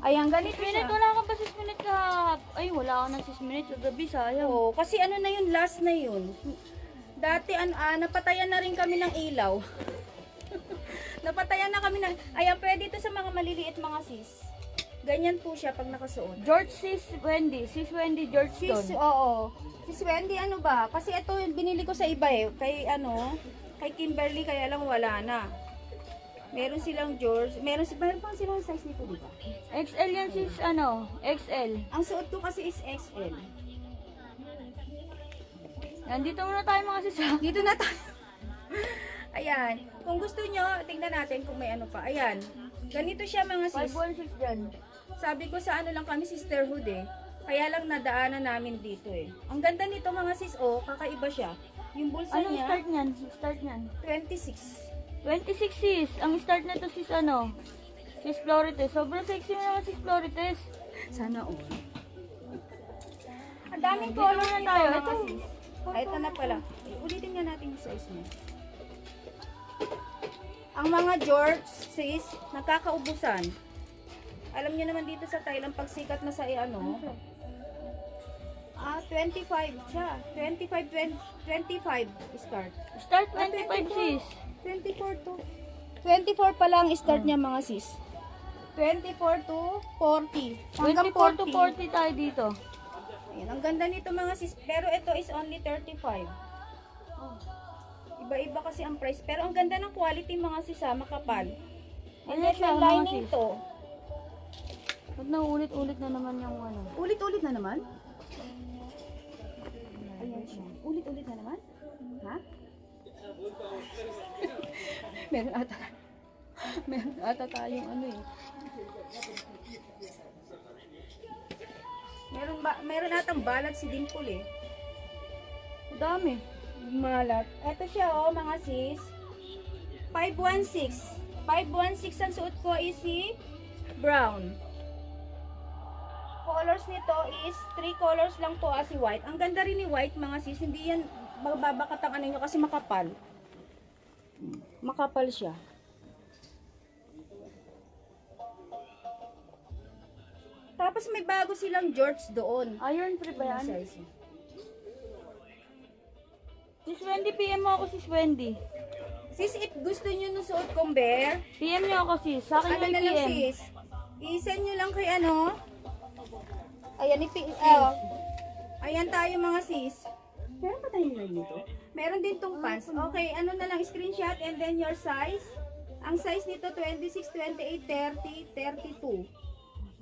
Ayan, ganito 6 minutes, siya. wala ka ba 6 minutes ka? Ay, wala ka ng 6 minutes kagabi, sayang. Oo, kasi ano na yun, last na yun. Dati, napatayan na rin kami ng ilaw. Napatayan na kami ng... Ayan, pwede ito sa mga maliliit mga sis. Ganyan po siya pag nakasuot. George Sis Wendy, George Sis, Stone. oo. Sis Wendy, ano ba? Kasi ito yung binili ko sa iba eh. Kay Kimberly, kaya lang wala na. Meron silang George. Meron pa silang size nito, di ba? XL yan sis, XL. Ang suot ko kasi is XL. Nandito muna tayo mga sis. Dito na tayo. Ayan. Kung gusto nyo, tingnan natin kung may ano pa. Ayan. Ganito siya mga sis. 516 dyan. Sabi ko sa ano lang kami, sisterhood eh. Kaya lang nadaanan namin dito eh. Ang ganda nito mga sis, oh, kakaiba siya. Yung bulsa Anong niya, start niyan? Start niyan. 26. 26 sis. Ang start na to sis Sis Florites. Sobrang sexy mo naman sis Florites. Sana all. Ang daming color na tayo. Ito. Ay, ito na pala. Ulitin nga natin yung size niya. Ang mga George sis, nagkakaubusan. Alam niyo naman dito sa Thailand, pag sikat na sa 25 siya. 25 start. Start 25 sis. 24 to. 24 pa lang start niya mga sis. 24 to 40. Hanggang 24 to 40 tayo dito. Ayan, ang ganda nito mga sis. Pero ito is only 35. Iba-iba kasi ang price. Pero ang ganda ng quality mga sis ha, makapal. And Ayan then siya, may mga lining sis. to. Ba't naulit-ulit na naman yung Ulit-ulit na naman? Ayan siya. Ulit-ulit na naman? Ha? Meron ata tayong eh. Meron atang balat si Dimple eh. Dami. Malat. Ito siya mga sis. 516. 516 ang suot ko is si brown. Colors nito is 3 colors lang po si white. Ang ganda rin ni white mga sis. Hindi yan babakat ang ano nyo kasi makapal. Makapal siya. Tapos may bago silang George doon. Iron free ba yan? Size. Sis Wendy, PM mo ako sis Wendy. Sis, if gusto nyo nung suot kong bear, PM nyo ako sis. Sa akin ano yung na lang PM. sis, i-send nyo lang kay ano. Ayan, ayan tayo mga sis. Meron pa tayo nilagay dito? Meron din tong pants. Okay, ano na lang, screenshot and then your size. Ang size nito 26, 28, 30, 32.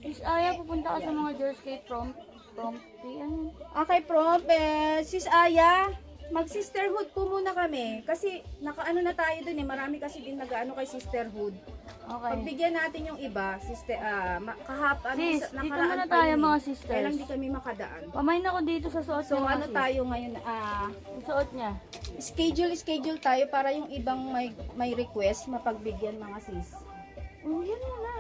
Sis Aya, pupunta ka sa mga George Kate Prompty. Okay, sis Aya, mag-sisterhood po muna kami. Kasi nakaano na tayo dun eh. Marami kasi din nag-ano kay sisterhood. Okay. Pagbigyan natin yung iba, sister, Sis, dito nakaraan muna pa tayo yun eh. mga Kaya sisters. lang di kami makadaan. Pamain ako dito sa suot So niya mga ano sis. tayo ngayon, Yung suot niya. schedule tayo para yung ibang may request mapagbigyan mga sis. Oh, yan muna.